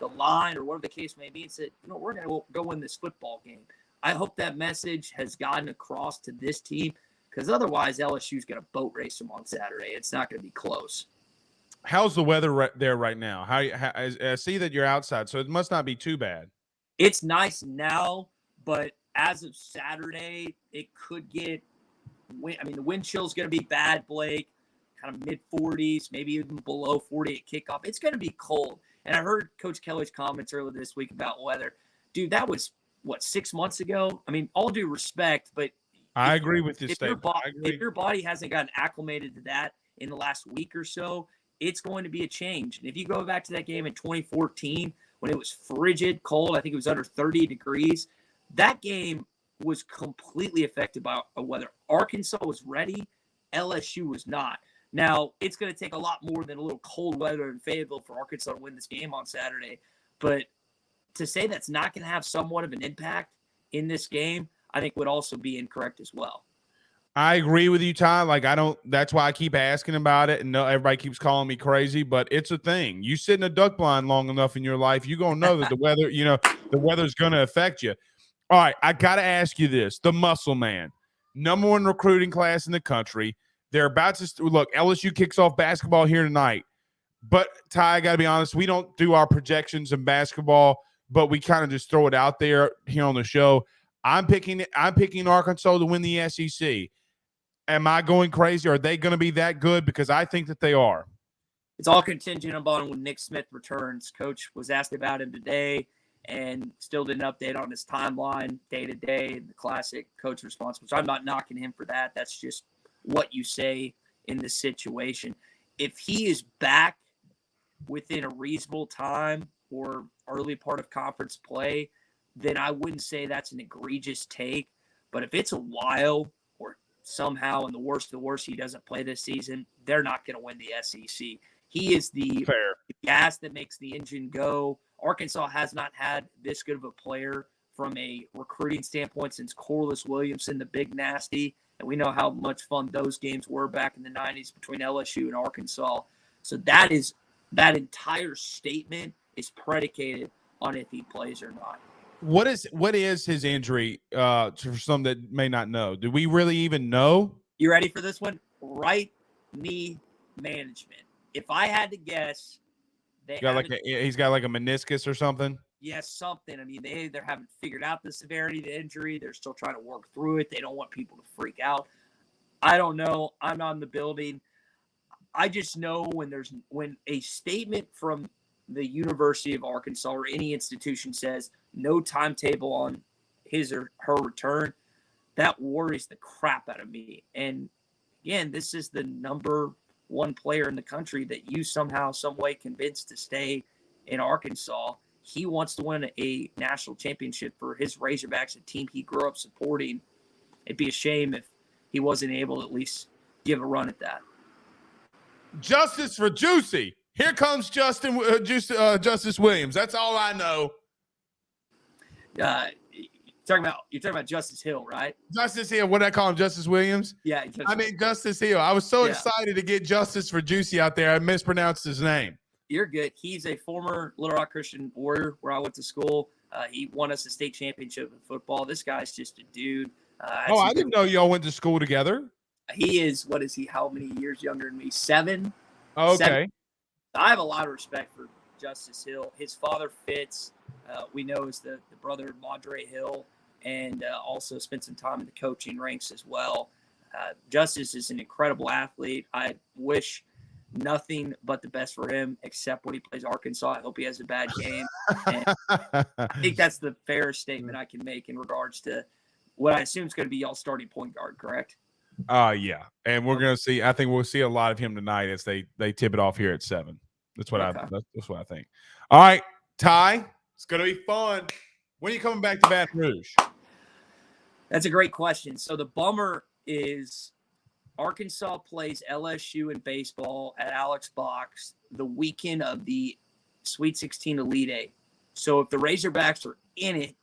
the line or whatever the case may be and said, we're going to go win this football game. I hope that message has gotten across to this team, because otherwise LSU is going to boat race them on Saturday. It's not going to be close. How's the weather there right now? I see that you're outside, so it must not be too bad. It's nice now, but as of Saturday, it could get the wind chill is going to be bad, Blake, kind of mid-40s, maybe even below 40 at kickoff. It's going to be cold. And I heard Coach Kelly's comments earlier this week about weather. Dude, that was, 6 months ago? I mean, all due respect, but I agree with this statement. If your body hasn't gotten acclimated to that in the last week or so, it's going to be a change. And if you go back to that game in 2014 when it was frigid, cold, I think it was under 30 degrees, that game was completely affected by weather. Arkansas was ready. LSU was not. Now, it's going to take a lot more than a little cold weather in Fayetteville for Arkansas to win this game on Saturday. But to say that's not going to have somewhat of an impact in this game, I think would also be incorrect as well. I agree with you, Ty. That's why I keep asking about it. And everybody keeps calling me crazy, but it's a thing. You sit in a duck blind long enough in your life, you're going to know that the weather, the weather's going to affect you. All right, I got to ask you this. The Muscle Man, number 1 recruiting class in the country. They're about to look, LSU kicks off basketball here tonight. But, Ty, I got to be honest, we don't do our projections in basketball, but we kind of just throw it out there here on the show. I'm picking Arkansas to win the SEC. Am I going crazy? Are they going to be that good? Because I think that they are. It's all contingent upon when Nick Smith returns. Coach was asked about him today and still didn't update on his timeline day to day. The classic coach response, which I'm not knocking him for that. That's just what you say in this situation. If he is back within a reasonable time or early part of conference play, then I wouldn't say that's an egregious take. But if it's a while or somehow in the worst of the worst he doesn't play this season, they're not going to win the SEC. He is the gas that makes the engine go. Arkansas has not had this good of a player from a recruiting standpoint since Corliss Williamson, the Big Nasty. And we know how much fun those games were back in the 90s between LSU and Arkansas. So that entire statement is predicated on if he plays or not. What is his injury for some that may not know? Do we really even know? You ready for this one? Right knee management. If I had to guess, he's got like a meniscus or something. Yes, something. I mean, they either haven't figured out the severity of the injury. They're still trying to work through it. They don't want people to freak out. I don't know. I'm not in the building. I just know when a statement from the University of Arkansas or any institution says no timetable on his or her return, that worries the crap out of me. And again, this is the number 1 player in the country that you somehow, some way convinced to stay in Arkansas. He wants to win a national championship for his Razorbacks, a team he grew up supporting. It'd be a shame if he wasn't able to at least give a run at that. Justice for Juicy. Here comes Justice Williams. That's all I know. You're talking about Justice Hill, right? Justice Hill. What did I call him? Justice Williams? Yeah. Justice Hill. I was so excited to get Justice for Juicy out there. I mispronounced his name. You're good. He's a former Little Rock Christian Warrior where I went to school. He won us a state championship in football. This guy's just a dude. I didn't know y'all went to school together. He is, how many years younger than me? 7. Oh, okay. 7. I have a lot of respect for Justice Hill. His father, Fitz, we know is the brother of Madre Hill, and also spent some time in the coaching ranks as well. Justice is an incredible athlete. I wish nothing but the best for him, except when he plays Arkansas. I hope he has a bad game. And I think that's the fairest statement I can make in regards to what I assume is going to be y'all's starting point guard, correct? Yeah. And we're going to see, I think we'll see a lot of him tonight as they tip it off here at 7. That's what that's what I think. All right, Ty, it's going to be fun. When are you coming back to Baton Rouge? That's a great question. So the bummer is Arkansas plays LSU in baseball at Alex Box the weekend of the Sweet 16 Elite Eight. So if the Razorbacks are in it,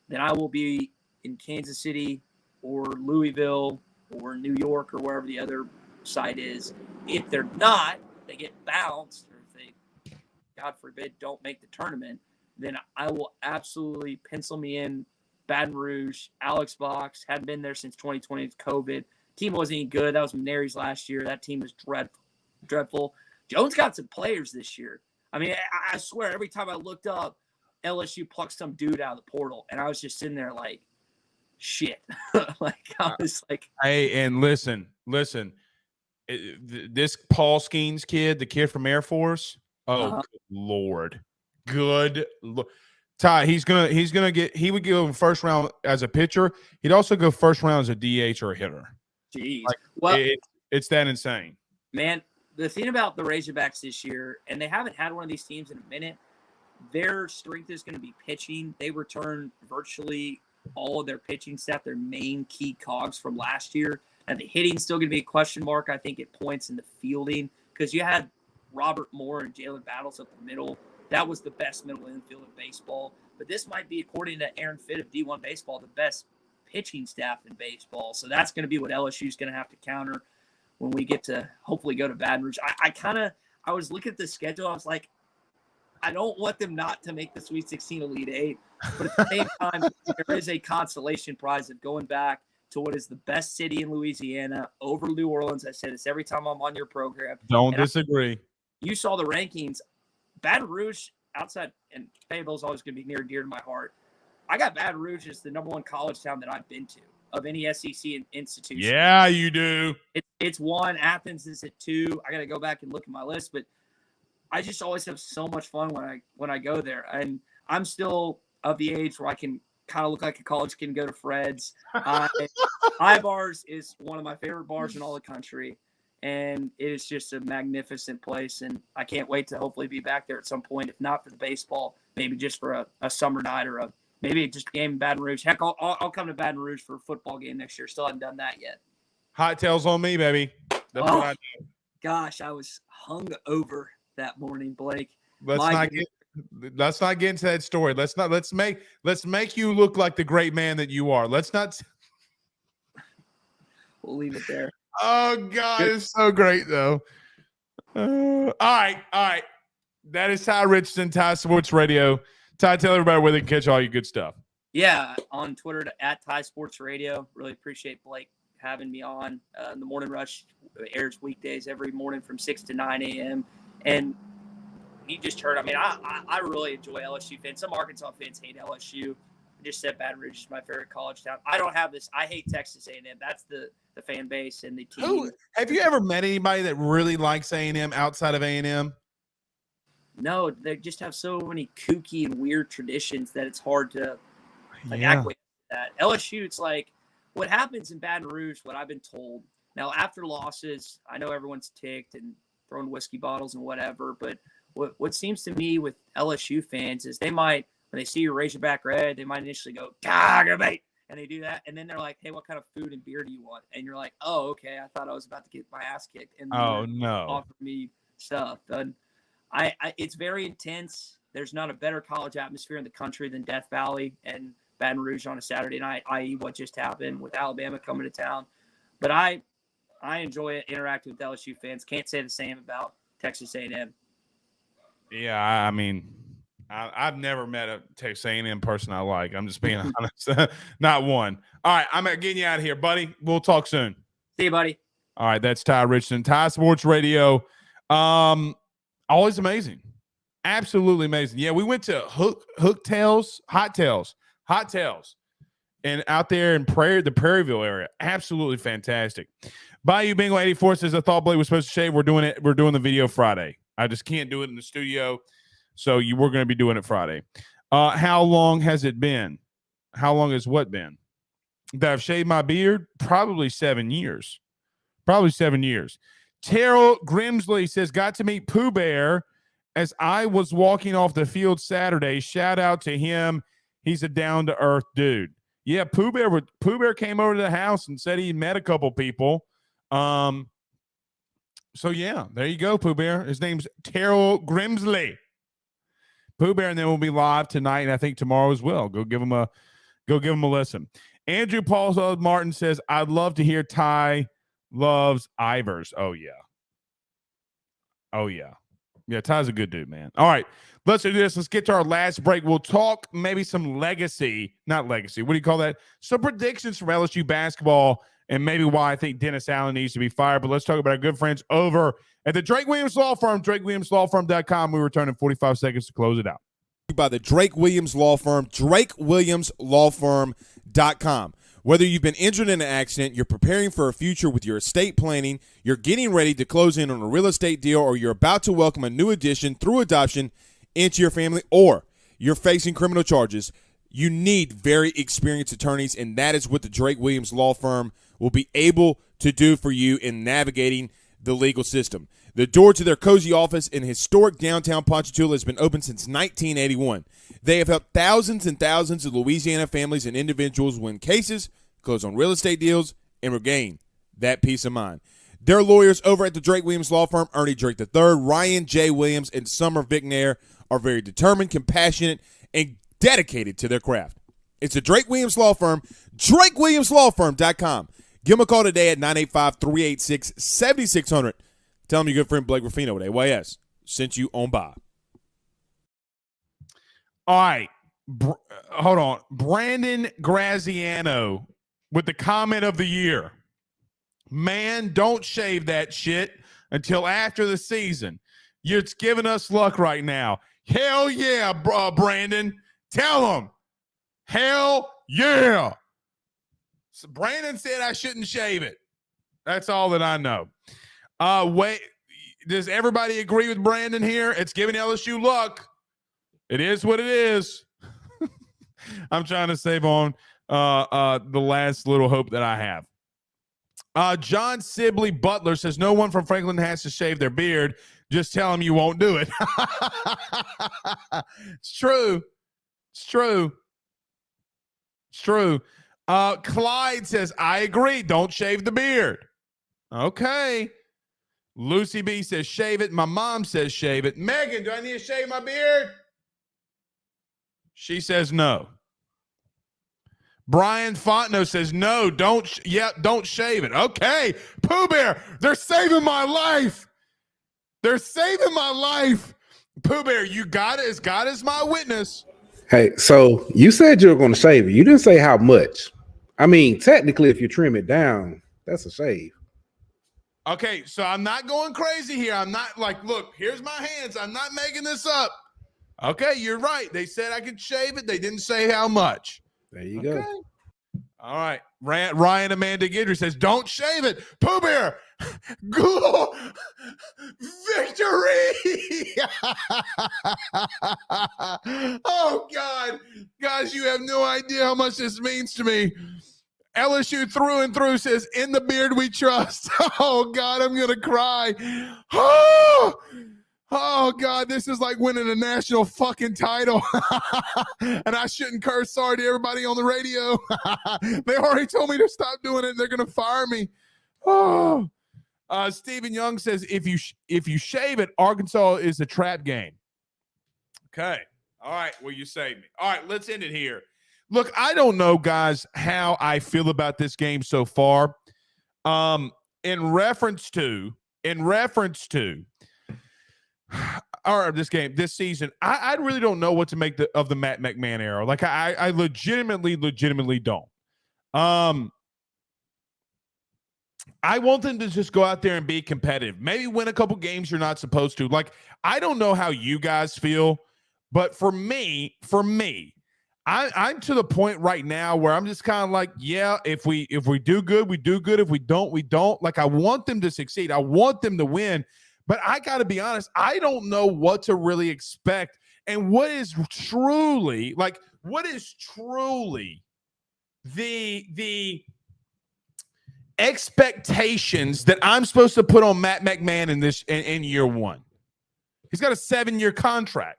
then I will be in Kansas City or Louisville or New York or wherever the other site is. If they're not, they get bounced, or if they, God forbid, don't make the tournament, then I will absolutely pencil me in Baton Rouge. Alex Box hadn't been there since 2020 with COVID. Team wasn't any good. That was Mary's last year. That team was dreadful. Jones got some players this year. I mean, I swear, every time I looked up, LSU plucked some dude out of the portal, and I was just sitting there like, shit. Like, I was like, hey, and listen, this Paul Skeens kid, the kid from Air Force. Oh, good Lord. Ty, he would go first round as a pitcher. He'd also go first round as a DH or a hitter. Jeez. Like, well, it's that insane. Man, the thing about the Razorbacks this year, and they haven't had one of these teams in a minute, their strength is going to be pitching. They return virtually all of their pitching staff, their main key cogs from last year. And the hitting's still going to be a question mark, I think, at points in the fielding, because you had Robert Moore and Jalen Battles up the middle. That was the best middle infield in baseball. But this might be, according to Aaron Fitt of D1 Baseball, the best pitching staff in baseball. So that's going to be what LSU is going to have to counter when we get to hopefully go to Baton Rouge. I was looking at the schedule. I was like, I don't want them not to make the Sweet 16 Elite Eight. But at the same time, there is a consolation prize of going back to what is the best city in Louisiana over New Orleans. I said this every time I'm on your program. Don't disagree. You saw the rankings. Baton Rouge, outside, and Fayetteville is always going to be near and dear to my heart. I got Baton Rouge as the number one college town that I've been to of any SEC institution. Yeah, you do. It's one. Athens is at 2. I got to go back and look at my list, but I just always have so much fun when I go there. And I'm still of the age where I can kind of look like a college kid and go to Fred's. I-Bars is one of my favorite bars in all the country. And it is just a magnificent place. And I can't wait to hopefully be back there at some point, if not for the baseball, maybe just for a summer night or maybe just a game in Baton Rouge. Heck, I'll come to Baton Rouge for a football game next year. Still haven't done that yet. Hot tails on me, baby. That's what I do. Gosh, I was hung over that morning, Blake. Let's not get into that story. Let's make you look like the great man that you are. Let's not. We'll leave it there. Oh God, it's so great though. All right. That is Tye Richardson, Tye Sports Radio. Ty, tell everybody where they can catch all your good stuff. Yeah, on Twitter at Tye Sports Radio. Really appreciate Blake having me on. The Morning Rush airs weekdays every morning from 6 to 9 a.m. And you just heard, I really enjoy LSU fans. Some Arkansas fans hate LSU. I just said Baton Rouge is my favorite college town. I don't have this. I hate Texas A&M. That's the fan base and the team. Have you ever met anybody that really likes A&M outside of A&M? No, they just have so many kooky and weird traditions that it's hard to acquiesce to that. LSU, it's like what happens in Baton Rouge, what I've been told. Now, after losses, I know everyone's ticked and throwing whiskey bottles and whatever, but what seems to me with LSU fans is they might, when they see your Razorback red, they might initially go, "Doggermate," and they do that, and then they're like, "Hey, what kind of food and beer do you want?" And you're like, "Oh, okay, I thought I was about to get my ass kicked," and offer me stuff. And it's very intense. There's not a better college atmosphere in the country than Death Valley and Baton Rouge on a Saturday night, i.e. what just happened with Alabama coming to town. But I enjoy it, interacting with LSU fans. Can't say the same about Texas A&M. Yeah, I mean, I've never met a Texas A&M person I like. I'm just being honest. Not one. All right, I'm getting you out of here, buddy. We'll talk soon. See you, buddy. All right, that's Tye Richardson, Tye Sports Radio. Always amazing. Absolutely amazing. Yeah, we went to Hot Tails, and out there in the Prairieville area. Absolutely fantastic. Bayou Bingo 84 says, I thought Blake was supposed to shave. We're doing it. We're doing the video Friday. I just can't do it in the studio. So we're going to be doing it Friday. How long has it been? How long has what been? That I've shaved my beard? Probably 7 years. Terrell Grimsley says, got to meet Pooh Bear as I was walking off the field Saturday. Shout out to him. He's a down-to-earth dude. Yeah, Pooh Bear came over to the house and said he met a couple people. So, yeah, there you go, Pooh Bear. His name's Terrell Grimsley. Pooh Bear, and then we'll be live tonight and I think tomorrow as well. Go give him a listen. Andrew Paul Martin says, I'd love to hear Ty loves Ivers. Oh, yeah. Oh, yeah. Yeah, Ty's a good dude, man. All right, let's do this. Let's get to our last break. We'll talk maybe some not legacy. What do you call that? Some predictions from LSU basketball and maybe why I think Dennis Allen needs to be fired. But let's talk about our good friends over at the Drake Williams Law Firm, drakewilliamslawfirm.com. We return in 45 seconds to close it out. By the Drake Williams Law Firm, drakewilliamslawfirm.com. Whether you've been injured in an accident, you're preparing for a future with your estate planning, you're getting ready to close in on a real estate deal, or you're about to welcome a new addition through adoption into your family, or you're facing criminal charges, you need very experienced attorneys, and that is what the Drake Williams Law Firm will be able to do for you in navigating the legal system. The door to their cozy office in historic downtown Ponchatoula has been open since 1981. They have helped thousands and thousands of Louisiana families and individuals win cases, close on real estate deals, and regain that peace of mind. Their lawyers over at the Drake Williams Law Firm, Ernie Drake III, Ryan J. Williams, and Summer Vicnair, are very determined, compassionate, and dedicated to their craft. It's the Drake Williams Law Firm, drakewilliamslawfirm.com. Give them a call today at 985-386-7600. Tell them your good friend Blake Ruffino at AYS sent you on by. All right. Hold on. Brandon Graziano with the comment of the year. Man, don't shave that shit until after the season. You're giving us luck right now. Hell yeah, Brandon. Tell him. Hell yeah. So Brandon said I shouldn't shave it. That's all that I know. Wait, does everybody agree with Brandon here? It's giving LSU luck. It is what it is. I'm trying to save on the last little hope that I have. John Sibley Butler says no one from Franklin has to shave their beard. Just tell them you won't do it. It's true. It's true. It's true. Clyde says, I agree. Don't shave the beard. Okay. Lucy B says, shave it. My mom says, shave it. Megan, do I need to shave my beard? She says, no. Brian Fontenot says, no, don't shave it. Okay. Pooh Bear, they're saving my life. They're saving my life. Pooh Bear, you got it. As God is my witness. Hey, so you said you were going to shave it. You didn't say how much. I mean, technically, if you trim it down, that's a shave. Okay, so I'm not going crazy here. I'm not like, look, here's my hands. I'm not making this up. Okay, you're right. They said I could shave it. They didn't say how much. There you go. All right. Ryan Amanda Gidry says, don't shave it. Pooh Bear, go. Victory. Oh, God. Guys, you have no idea how much this means to me. LSU through and through says, in the beard we trust. Oh, God, I'm going to cry. Oh, God, this is like winning a national fucking title. And I shouldn't curse. Sorry to everybody on the radio. They already told me to stop doing it. They're going to fire me. Oh. Stephen Young says, if you shave it, Arkansas is a trap game. Okay. All right. Well, you saved me. All right. Let's end it here. Look, I don't know, guys, how I feel about this game so far. In reference to or this season, I really don't know what to make of the Matt McMahon era. Like I legitimately don't. I want them to just go out there and be competitive. Maybe win a couple games you're not supposed to. Like, I don't know how you guys feel, but for me, I'm to the point right now where I'm just kind of like, yeah, if we do good, we do good. If we don't, we don't. Like, I want them to succeed. I want them to win. But I got to be honest, I don't know what to really expect and what is truly the expectations that I'm supposed to put on Matt McMahon in year one. He's got a 7-year contract.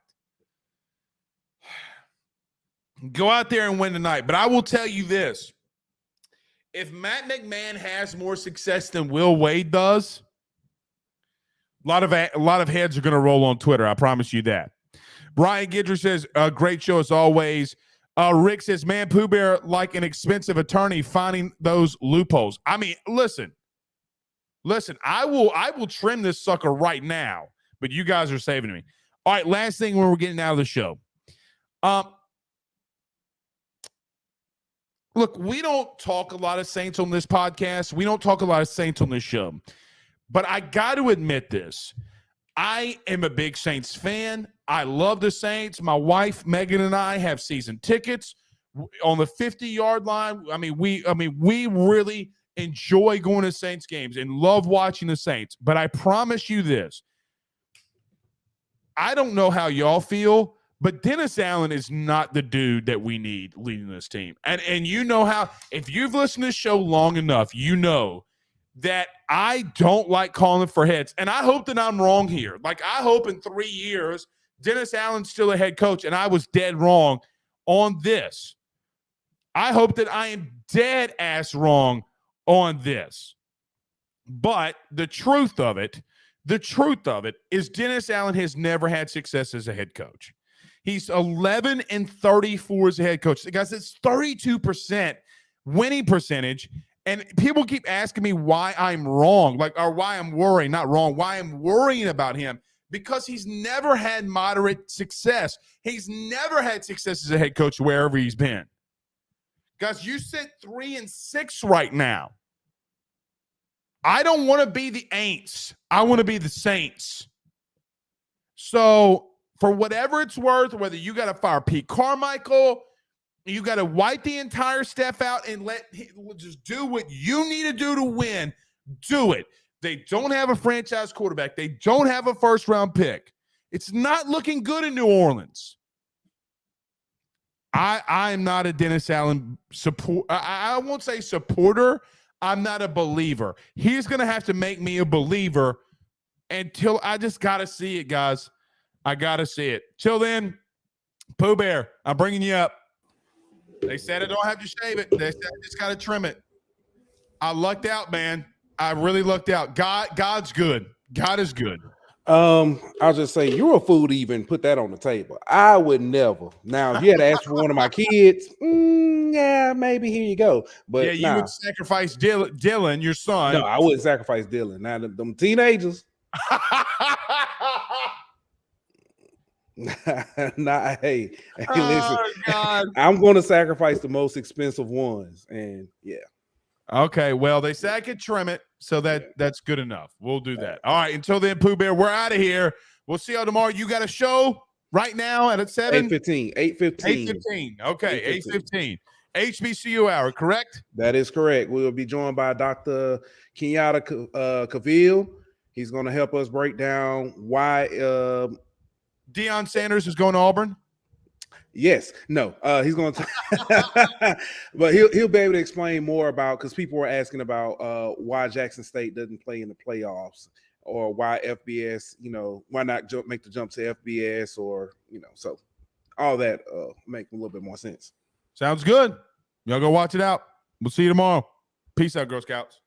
Go out there and win tonight. But I will tell you this. If Matt McMahon has more success than Will Wade does, a lot of heads are going to roll on Twitter. I promise you that. Brian Gidry says, great show as always. Rick says, man, Pooh Bear like an expensive attorney finding those loopholes. I mean, listen, I will trim this sucker right now, but you guys are saving me. All right, last thing when we're getting out of the show. Look, we don't talk a lot of Saints on this podcast. We don't talk a lot of Saints on this show. But I got to admit this. I am a big Saints fan. I love the Saints. My wife, Megan, and I have season tickets on the 50-yard line. I mean, we really enjoy going to Saints games and love watching the Saints. But I promise you this. I don't know how y'all feel, but Dennis Allen is not the dude that we need leading this team. And you know how, if you've listened to this show long enough, you know that I don't like calling for heads. And I hope that I'm wrong here. Like, I hope in 3 years, Dennis Allen's still a head coach, and I was dead wrong on this. I hope that I am dead ass wrong on this. But the truth of it is Dennis Allen has never had success as a head coach. He's 11-34 as a head coach. Guys, it's 32% winning percentage. And people keep asking me why I'm wrong, or why I'm worrying, not wrong, why I'm worrying about him, because he's never had moderate success. He's never had success as a head coach wherever he's been. Guys, you sit 3-6 right now. I don't want to be the Aints. I want to be the Saints. So for whatever it's worth, whether you got to fire Pete Carmichael, you got to wipe the entire staff out and just do what you need to do to win. Do it. They don't have a franchise quarterback. They don't have a first-round pick. It's not looking good in New Orleans. I am not a Dennis Allen support. I won't say supporter. I'm not a believer. He's going to have to make me a believer until I just got to see it, guys. I got to see it. Till then, Pooh Bear, I'm bringing you up. They said I don't have to shave it. They said I just got to trim it. I lucked out, man. I really lucked out. God's good. God is good. I'll just say you're a fool to even put that on the table. I would never. Now, if you had to ask for one of my kids, yeah, maybe here you go. But yeah, you would sacrifice Dylan, your son. No, I wouldn't sacrifice Dylan. Now, them teenagers. Hey, listen. God. I'm going to sacrifice the most expensive ones, and yeah. Okay, well, they said I could trim it, so that's good enough. We'll do that. All right, until then, Pooh Bear, we're out of here. We'll see y'all tomorrow. You got a show right now at 7? 8:15. 8:15. Okay, 8:15. HBCU hour, correct? That is correct. We will be joined by Dr. Kenyatta Cavill. He's going to help us break down why Deion Sanders is going to Auburn. Yes, no, he's going to, but he'll be able to explain more about, because people were asking about why Jackson State doesn't play in the playoffs, or why FBS, why not make the jump to FBS, or so all that make a little bit more sense. Sounds good. Y'all go watch it out. We'll see you tomorrow. Peace out, Girl Scouts.